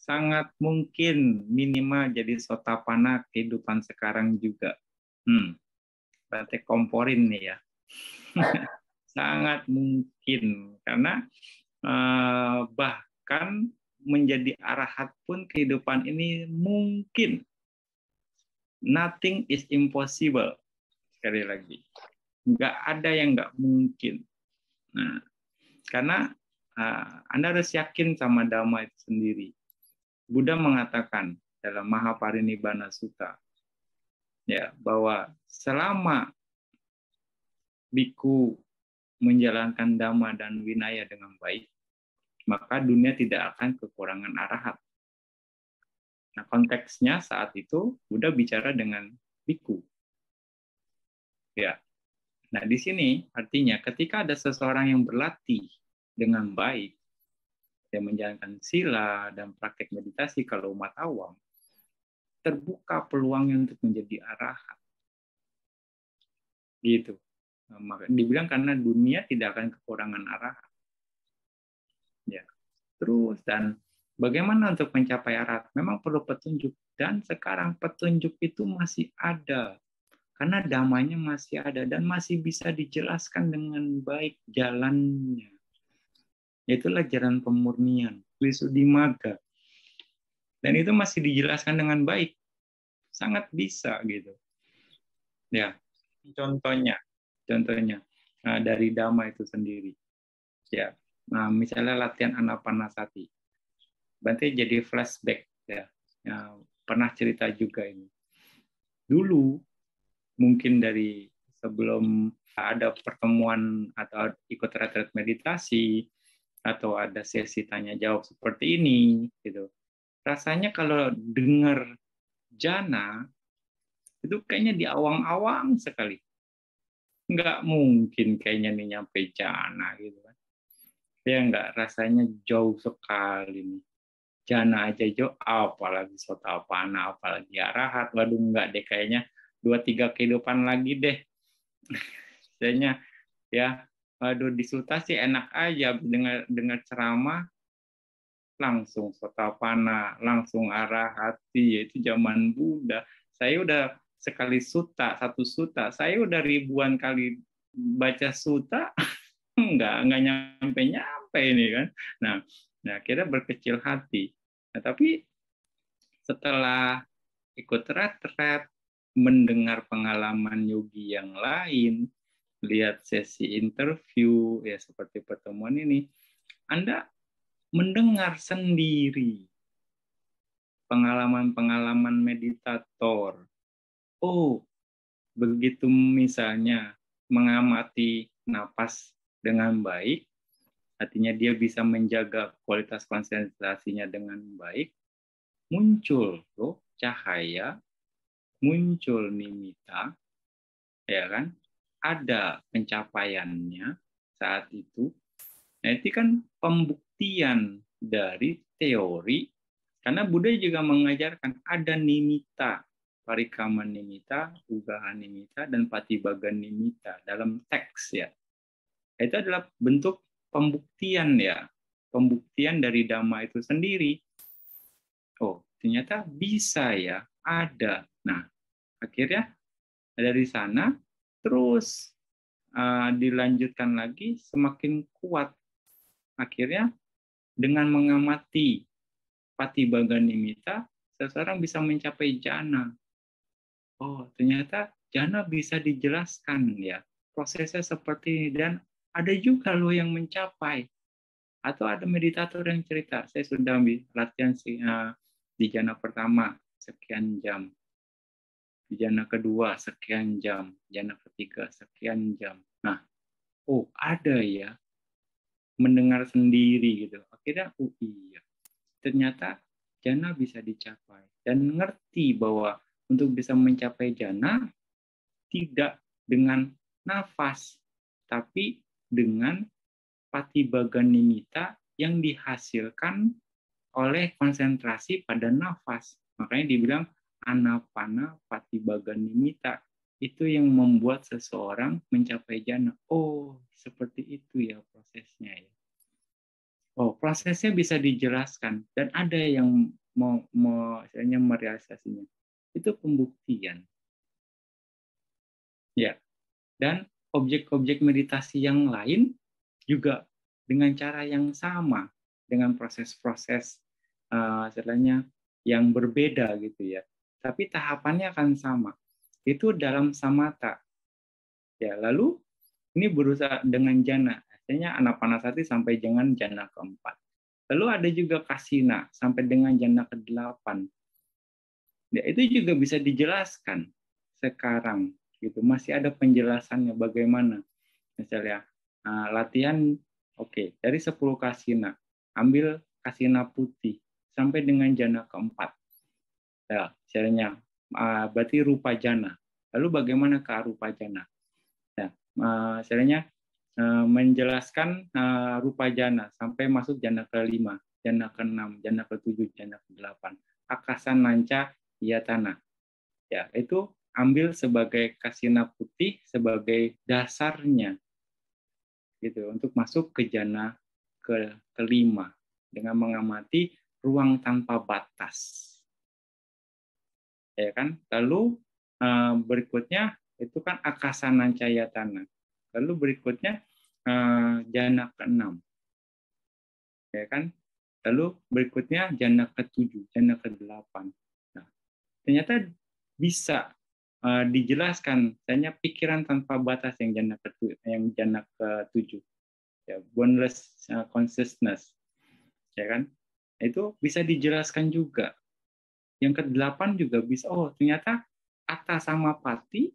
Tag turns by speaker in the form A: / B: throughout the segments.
A: sangat mungkin minimal jadi sotapana kehidupan sekarang juga. Berarti komporin nih ya. Sangat mungkin karena bahkan menjadi arahat pun kehidupan ini mungkin. Nothing is impossible. Sekali lagi, nggak ada yang nggak mungkin. Nah, karena Anda harus yakin sama Dhamma itu sendiri. Buddha mengatakan dalam Mahaparinibbana Sutta ya bahwa selama biku menjalankan Dhamma dan Vinaya dengan baik, maka dunia tidak akan kekurangan arahat. Nah, konteksnya saat itu Buddha bicara dengan biku. Ya. Nah, di sini artinya ketika ada seseorang yang berlatih dengan baik, yang menjalankan sila dan praktek meditasi kalau umat awam, terbuka peluangnya untuk menjadi arahat. Gitu. Nah, dibilang karena dunia tidak akan kekurangan arahat. Ya. Terus dan bagaimana untuk mencapai arahat? Memang perlu petunjuk dan sekarang petunjuk itu masih ada. Karena damanya masih ada dan masih bisa dijelaskan dengan baik jalannya. Itulah jalan pemurnian, Visuddhimagga. Dan itu masih dijelaskan dengan baik. Sangat bisa gitu. Ya, contohnya dari Dhamma itu sendiri. Ya, nah, misalnya latihan Anapanasati. Berarti jadi flashback ya. Ya, pernah cerita juga ini. Dulu mungkin dari sebelum ada pertemuan atau ikut retret meditasi atau ada sesi tanya jawab seperti ini gitu. Rasanya kalau dengar jana itu kayaknya di awang-awang sekali. Nggak mungkin kayaknya nih nyampe jana gitu kan. Ya nggak, rasanya jauh sekali nih. Jana aja jauh, apalagi sotapana, apalagi arahat. Waduh nggak deh, kayaknya 2-3 kehidupan lagi deh. Kayaknya ya, waduh di Suta sih enak aja dengar ceramah langsung sotapana, langsung arahati, yaitu zaman Buddha. Saya udah sekali satu suta, saya udah ribuan kali baca suta, nggak nyampe ini kan. Nah kita berkecil hati. Nah, tapi setelah ikut retret, mendengar pengalaman yogi yang lain, lihat sesi interview ya seperti pertemuan ini, Anda mendengar sendiri pengalaman-pengalaman meditator. Oh, begitu misalnya mengamati napas dengan baik, artinya dia bisa menjaga kualitas konsentrasinya dengan baik, muncul loh cahaya, muncul nimitta, ya kan? Ada pencapaiannya saat itu. Nah, itu kan pembuktian dari teori, karena Buddha juga mengajarkan ada nimitta, parikama nimitta, ugaha nimitta, dan patibhaga nimitta dalam teks ya. Itu adalah bentuk pembuktian ya, pembuktian dari Dhamma itu sendiri. Oh, ternyata bisa ya, ada. Nah, akhirnya dari sana terus dilanjutkan lagi semakin kuat. Akhirnya dengan mengamati patibhaga nimitta, seseorang bisa mencapai jana. Oh, ternyata jana bisa dijelaskan ya. Prosesnya seperti ini dan ada juga loh yang mencapai. Atau ada meditator yang cerita, saya sudah latihan di jana pertama sekian jam, di jana kedua sekian jam, jana ketiga sekian jam. Nah, oh ada ya, mendengar sendiri gitu. Akhirnya, oh iya, ternyata jana bisa dicapai. Dan ngerti bahwa untuk bisa mencapai jana, tidak dengan nafas, tapi dengan patibhaga nimitta yang dihasilkan oleh konsentrasi pada nafas. Makanya dibilang anapana patibhaga nimitta. Itu yang membuat seseorang mencapai jana. Oh, seperti itu ya prosesnya ya. Oh, prosesnya bisa dijelaskan dan ada yang misalnya merealisasinya. Itu pembuktian. Ya, dan objek-objek meditasi yang lain juga dengan cara yang sama, dengan proses-proses istilahnya yang berbeda gitu ya. Tapi tahapannya akan sama. Itu dalam samatha. Ya, lalu ini berusaha dengan jana. Artinya anapanasati sampai dengan jana keempat. Lalu ada juga kasina sampai dengan jana ke-8. Ya, itu juga bisa dijelaskan sekarang gitu. Masih ada penjelasannya bagaimana. Misalnya latihan dari 10 kasina, ambil kasina putih sampai dengan jana keempat. Ya, misalnya berarti rupa jana. Lalu bagaimana ke arupa jana? Ya, misalnya menjelaskan rupa jana sampai masuk jana ke-5, jana ke-6, jana ke-7, jana ke-8. Akasan nanca yatana. Ya, itu ambil sebagai kasina putih sebagai dasarnya gitu untuk masuk ke jana ke-5 dengan mengamati ruang tanpa batas. Ya kan? Lalu berikutnya itu kan akasana cayatana. Lalu berikutnya jana ke-6. Ya kan? Lalu berikutnya jana ke-7, jana ke-8. Nah, ternyata bisa dijelaskan, misalnya pikiran tanpa batas yang jana ke-7. Ya, boundless consciousness. Ya kan? Itu bisa dijelaskan juga. Yang ke-8 juga bisa, oh ternyata Atta Samapati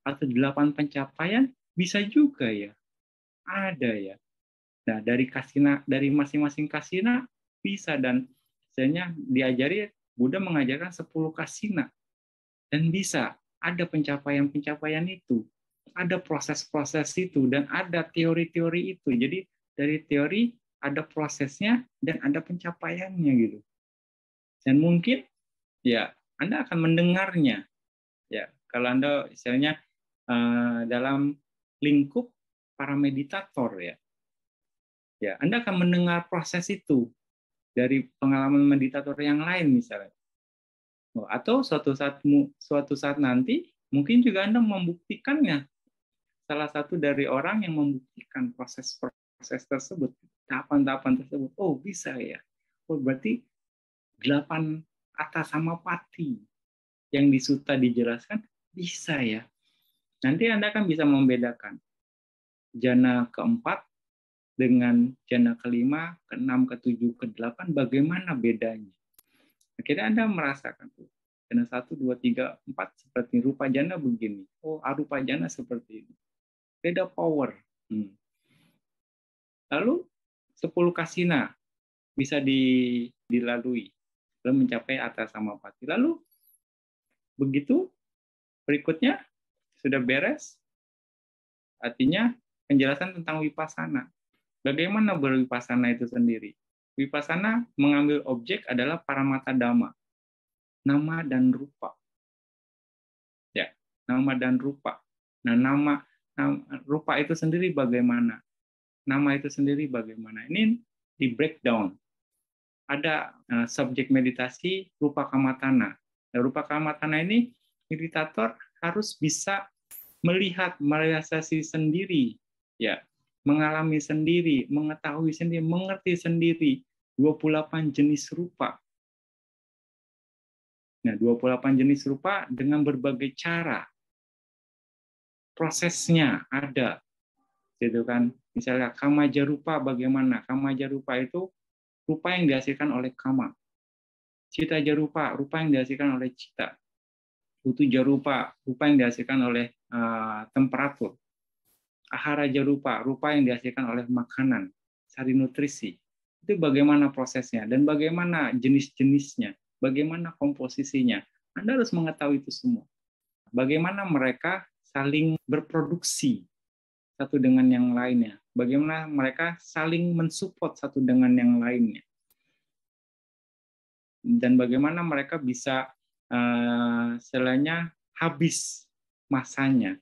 A: atau 8 pencapaian bisa juga ya. Ada ya. Nah, dari masing-masing kasina bisa, dan misalnya diajari Buddha mengajarkan 10 kasina dan bisa ada pencapaian-pencapaian itu. Ada proses-proses itu dan ada teori-teori itu. Jadi dari teori ada prosesnya dan ada pencapaiannya gitu. Dan mungkin ya Anda akan mendengarnya. Ya, kalau Anda misalnya dalam lingkup para meditator ya. Ya, Anda akan mendengar proses itu dari pengalaman meditator yang lain misalnya. Atau suatu saat nanti mungkin juga Anda membuktikannya. Salah satu dari orang yang membuktikan proses-proses tersebut, tahapan-tahapan tersebut. Oh, bisa ya. Oh, berarti 8 atas samapati yang di sutta dijelaskan bisa ya. Nanti Anda akan bisa membedakan jana keempat dengan jana kelima, keenam, ketujuh, ke-8, bagaimana bedanya. Akhirnya Anda merasakan tuh. Jana 1, 2, 3, 4 seperti rupa jana begini. Oh, arupa jana seperti ini. Beda power. Lalu 10 kasina bisa dilalui. Lalu mencapai atas samapati. Lalu begitu berikutnya sudah beres. Artinya penjelasan tentang vipassana. Bagaimana bervipassana itu sendiri? Vipassana mengambil objek adalah paramata dhamma, nama dan rupa. Ya, nama dan rupa. Nah, nama rupa itu sendiri bagaimana? Nama itu sendiri bagaimana? Ini di breakdown. Ada subjek meditasi rupa kamatana. Nah, rupa kamatana ini meditator harus bisa melihat, merealisasi sendiri, ya, mengalami sendiri, mengetahui sendiri, mengerti sendiri 28 jenis rupa. Nah, 28 jenis rupa dengan berbagai cara. Prosesnya ada. Gitu kan. Misalnya kamaja rupa bagaimana? Kamaja rupa itu rupa yang dihasilkan oleh kama. Cita jarupa, rupa yang dihasilkan oleh cita. Utu jarupa, rupa yang dihasilkan oleh temperatur. Ahara jarupa, rupa yang dihasilkan oleh makanan, sari nutrisi. Itu bagaimana prosesnya dan bagaimana jenis-jenisnya, bagaimana komposisinya. Anda harus mengetahui itu semua. Bagaimana mereka saling berproduksi satu dengan yang lainnya. Bagaimana mereka saling mensupport satu dengan yang lainnya. Dan bagaimana mereka bisa istilahnya habis masanya.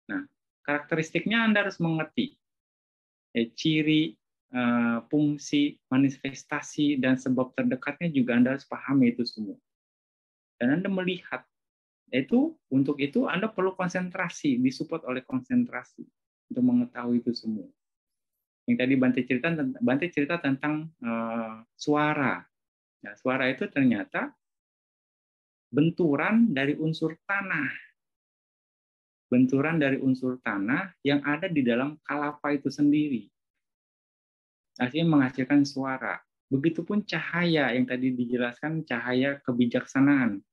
A: Nah, karakteristiknya Anda harus mengerti. Ciri fungsi, manifestasi, dan sebab terdekatnya juga Anda harus pahami itu semua. Dan Anda melihat, untuk itu Anda perlu konsentrasi, disupport oleh konsentrasi untuk mengetahui itu semua. Yang tadi Bante cerita tentang suara. Nah, suara itu ternyata benturan dari unsur tanah. Benturan dari unsur tanah yang ada di dalam kalapa itu sendiri. Artinya menghasilkan suara. Begitupun cahaya yang tadi dijelaskan, cahaya kebijaksanaan.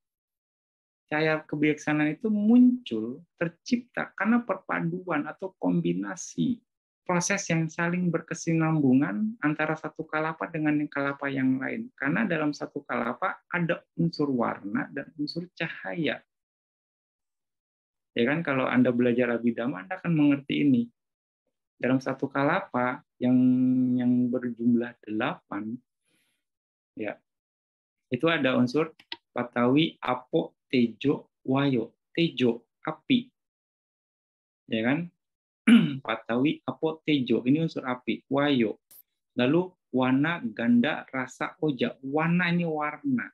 A: Cahaya kebijaksanaan itu muncul, tercipta karena perpaduan atau kombinasi proses yang saling berkesinambungan antara satu kalapa dengan kalapa yang lain. Karena dalam satu kalapa ada unsur warna dan unsur cahaya. Ya kan, kalau Anda belajar Abhidhamma, Anda akan mengerti ini. Dalam satu kalapa yang berjumlah 8, ya, itu ada unsur patawi, apo, tejo, wayo. Tejo, api. Ya kan? Patawi, apo, tejo. Ini unsur api. Wayo. Lalu wana, ganda, rasa, oja. Wana ini warna.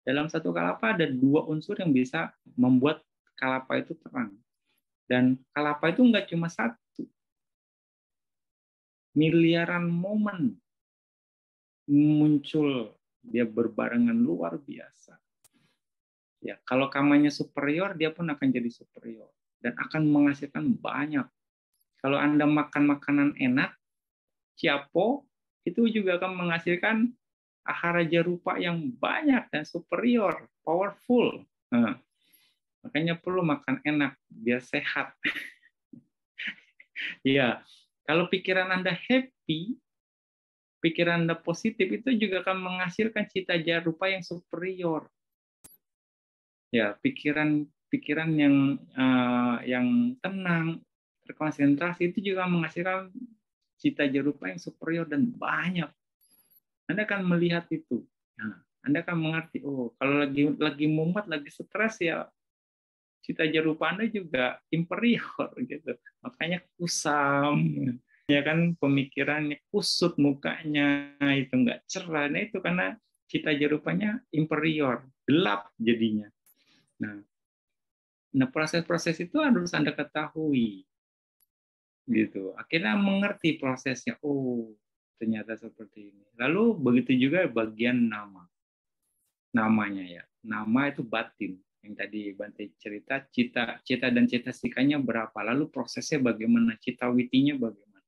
A: Dalam satu kalapa ada 2 unsur yang bisa membuat kalapa itu terang. Dan kalapa itu nggak cuma 1. Miliaran momen muncul, dia berbarengan luar biasa. Ya, kalau kamanya superior, dia pun akan jadi superior dan akan menghasilkan banyak. Kalau Anda makan makanan enak, ciapo, itu juga akan menghasilkan ahara rupa yang banyak dan superior, powerful. Nah, makanya perlu makan enak biar sehat. Ya, kalau pikiran Anda happy, pikiran Anda positif, itu juga akan menghasilkan cita jarupa yang superior. Ya, pikiran yang tenang, terkonsentrasi, itu juga menghasilkan cita jarupa yang superior dan banyak. Anda akan melihat itu. Nah, Anda akan mengerti, oh, kalau lagi mumet, lagi stres, ya cita jarupa Anda juga inferior gitu. Makanya kusam, ya kan, pemikirannya kusut, mukanya itu nggak cerah. Nah, itu karena cita jarupanya inferior, gelap jadinya. Nah, proses-proses itu harus Anda ketahui, gitu. Akhirnya mengerti prosesnya. Oh, ternyata seperti ini. Lalu begitu juga bagian namanya ya. Nama itu batin. Yang tadi Bante cerita, cita dan cetastikanya berapa. Lalu prosesnya bagaimana, cita witinya bagaimana.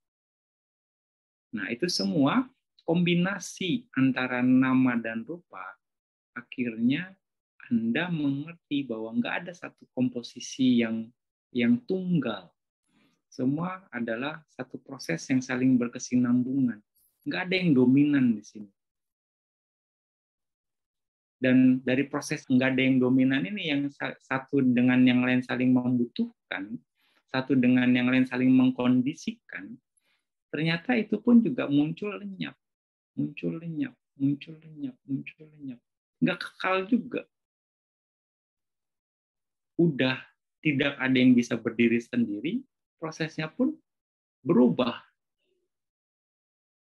A: Nah, itu semua kombinasi antara nama dan rupa. Akhirnya Anda mengerti bahwa nggak ada satu komposisi yang tunggal. Semua adalah satu proses yang saling berkesinambungan. Nggak ada yang dominan di sini. Dan dari proses nggak ada yang dominan ini, yang satu dengan yang lain saling membutuhkan, satu dengan yang lain saling mengkondisikan, ternyata itu pun juga muncul lenyap. Nggak kekal juga. Udah tidak ada yang bisa berdiri sendiri, prosesnya pun berubah.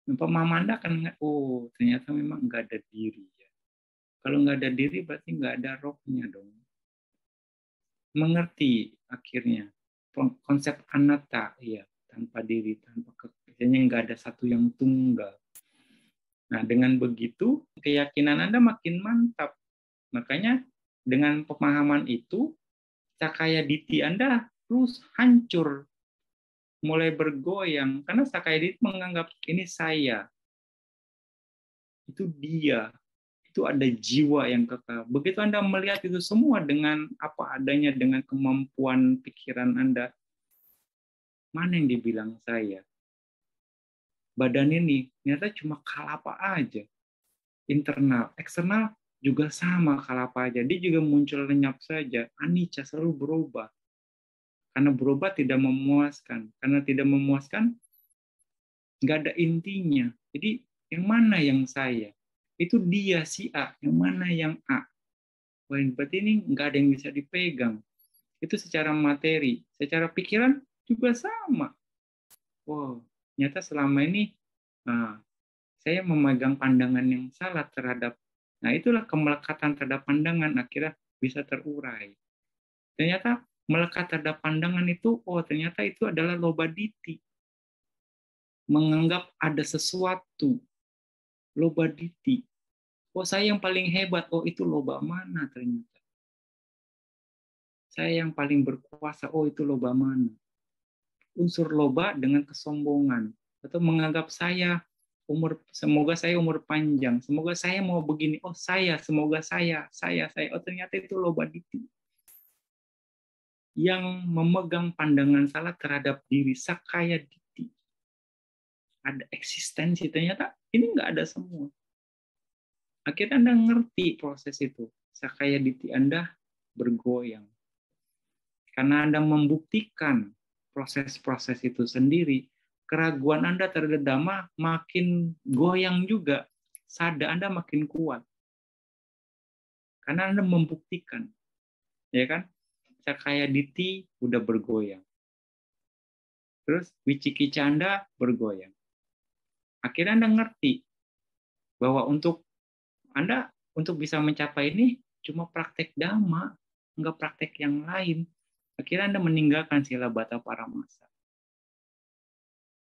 A: Pemahaman Anda akan, oh, ternyata memang nggak ada diri. Kalau nggak ada diri, berarti nggak ada rohnya dong. Mengerti akhirnya konsep anatta, ya, tanpa diri, tanpa kekayanya nggak ada satu yang tunggal. Nah, dengan begitu keyakinan Anda makin mantap. Makanya dengan pemahaman itu, Sakaya Ditti Anda terus hancur, mulai bergoyang, karena Sakaya Ditti menganggap ini saya, itu dia, itu ada jiwa yang kekal. Begitu Anda melihat itu semua dengan apa adanya, dengan kemampuan pikiran Anda, mana yang dibilang saya? Badan ini ternyata cuma kalapa aja, internal, eksternal juga sama kalapa aja. Dia juga muncul lenyap saja, anicca, selalu berubah. Karena berubah tidak memuaskan. Karena tidak memuaskan, nggak ada intinya. Jadi yang mana yang saya? Itu dia si A. Yang mana yang A? Wah, berarti ini nggak ada yang bisa dipegang. Itu secara materi. Secara pikiran juga sama. Wow, ternyata selama ini Nah, saya memegang pandangan yang salah terhadap, nah itulah kemelekatan terhadap pandangan akhirnya bisa terurai. Ternyata melekat terhadap pandangan itu, oh ternyata itu adalah loba diti. Menganggap ada sesuatu, loba diti. Oh saya yang paling hebat, oh itu loba mana ternyata. Saya yang paling berkuasa, oh itu loba mana. Unsur loba dengan kesombongan. Atau menganggap saya, semoga saya umur panjang, semoga saya mau begini, oh saya, semoga saya, oh ternyata itu loba diti. Yang memegang pandangan salah terhadap diri, sakaya diti. Ada eksistensi, ternyata ini nggak ada semua. Akhirnya Anda ngerti proses itu. Sakaya diti Anda bergoyang. Karena Anda membuktikan proses-proses itu sendiri, keraguan Anda terhadap Dhamma makin goyang juga. Sada Anda makin kuat. Karena Anda membuktikan. Ya kan? Sakaya diti udah bergoyang. Terus wicikica Anda bergoyang. Akhirnya Anda ngerti bahwa untuk Anda untuk bisa mencapai ini cuma praktek Dhamma, enggak praktek yang lain. Akhirnya Anda meninggalkan sila bata paramasa.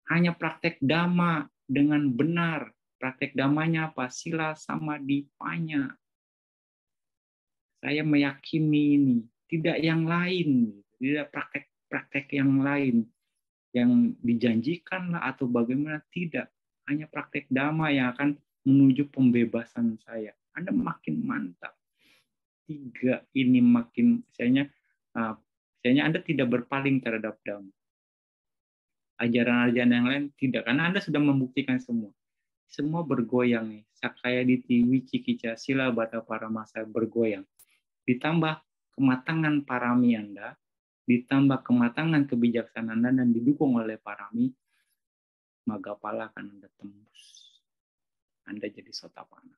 A: Hanya praktek Dhamma dengan benar. Praktek Dhammanya apa? Sila samadhi panya. Saya meyakini ini, tidak yang lain, tidak praktek-praktek yang lain yang dijanjikan lah atau bagaimana, tidak. Hanya praktek Dhamma yang akan menuju pembebasan saya. Anda makin mantap. Tiga ini makin, misalnya Anda tidak berpaling terhadap Dhamma. Ajaran-ajaran yang lain tidak, karena Anda sudah membuktikan semua. Semua bergoyang nih. Sakaya diti, wicikica, sila bata paramasa bergoyang. Ditambah kematangan parami Anda, ditambah kematangan kebijaksanaan Anda dan didukung oleh parami, Maggapala akan Anda tembus. Anda jadi Sotapanna.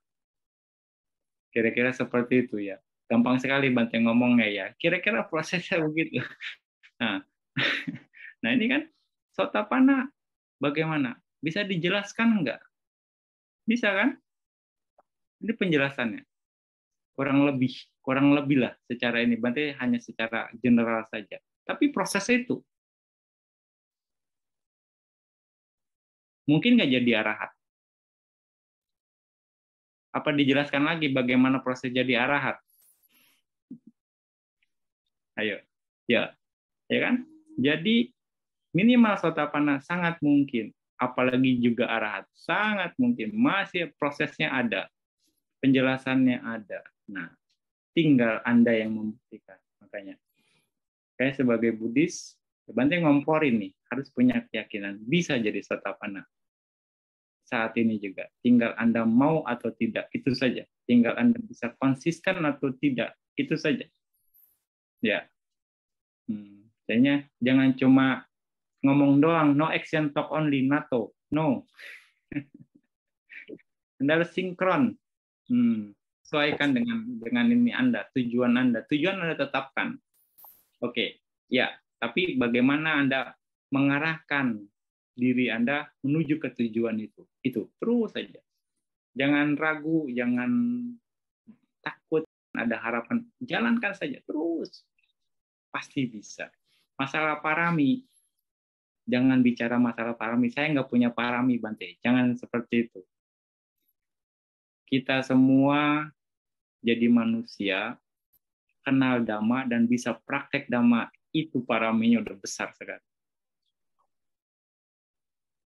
A: Kira-kira seperti itu ya. Gampang sekali Bante ngomongnya ya. Kira-kira prosesnya begitu. Nah, nah ini kan Sotapanna bagaimana? Bisa dijelaskan enggak? Bisa kan? Ini penjelasannya. Kurang lebih lah secara ini. Bante hanya secara general saja. Tapi prosesnya itu mungkin nggak jadi arahat. Apa dijelaskan lagi bagaimana proses jadi arahat? Ayo, ya kan? Jadi minimal Sotapanna sangat mungkin, apalagi juga arahat sangat mungkin. Masih prosesnya ada, penjelasannya ada. Nah, tinggal Anda yang membuktikan. Makanya, saya sebagai Buddhis, Bante ngomporin nih, harus punya keyakinan bisa jadi Sotapanna. Saat ini juga, tinggal Anda mau atau tidak, itu saja. Tinggal Anda bisa konsisten atau tidak, itu saja. Ya, kayaknya jangan cuma ngomong doang, no action talk only, NATO, no. Anda harus sinkron. Sesuaikan dengan ini Anda, tujuan Anda tetapkan. Oke, ya. Tapi bagaimana Anda mengarahkan diri Anda menuju ke tujuan itu terus saja. Jangan ragu, jangan takut, ada harapan, jalankan saja terus, pasti bisa. Masalah parami, jangan bicara masalah parami. Saya nggak punya parami, Bante. Jangan seperti itu. Kita semua jadi manusia, kenal Dhamma, dan bisa praktek Dhamma, itu paraminya udah besar sekali.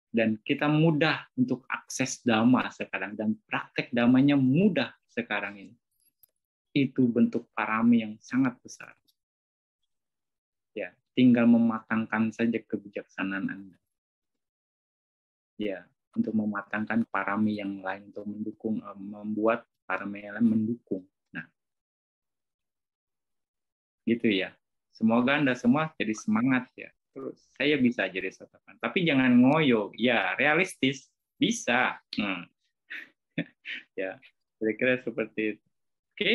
A: Dan kita mudah untuk akses Dhamma sekarang, dan praktek Dhammanya mudah sekarang ini. Itu bentuk parami yang sangat besar. Ya, tinggal mematangkan saja kebijaksanaan Anda. Ya, untuk mematangkan parami yang lain, untuk mendukung, membuat parami yang lain mendukung. Nah, gitu ya. Semoga Anda semua jadi semangat ya. Terus saya bisa jadi Sotapanna. Tapi jangan ngoyo. Ya, realistis. Bisa. Ya, kira-kira seperti itu. Oke?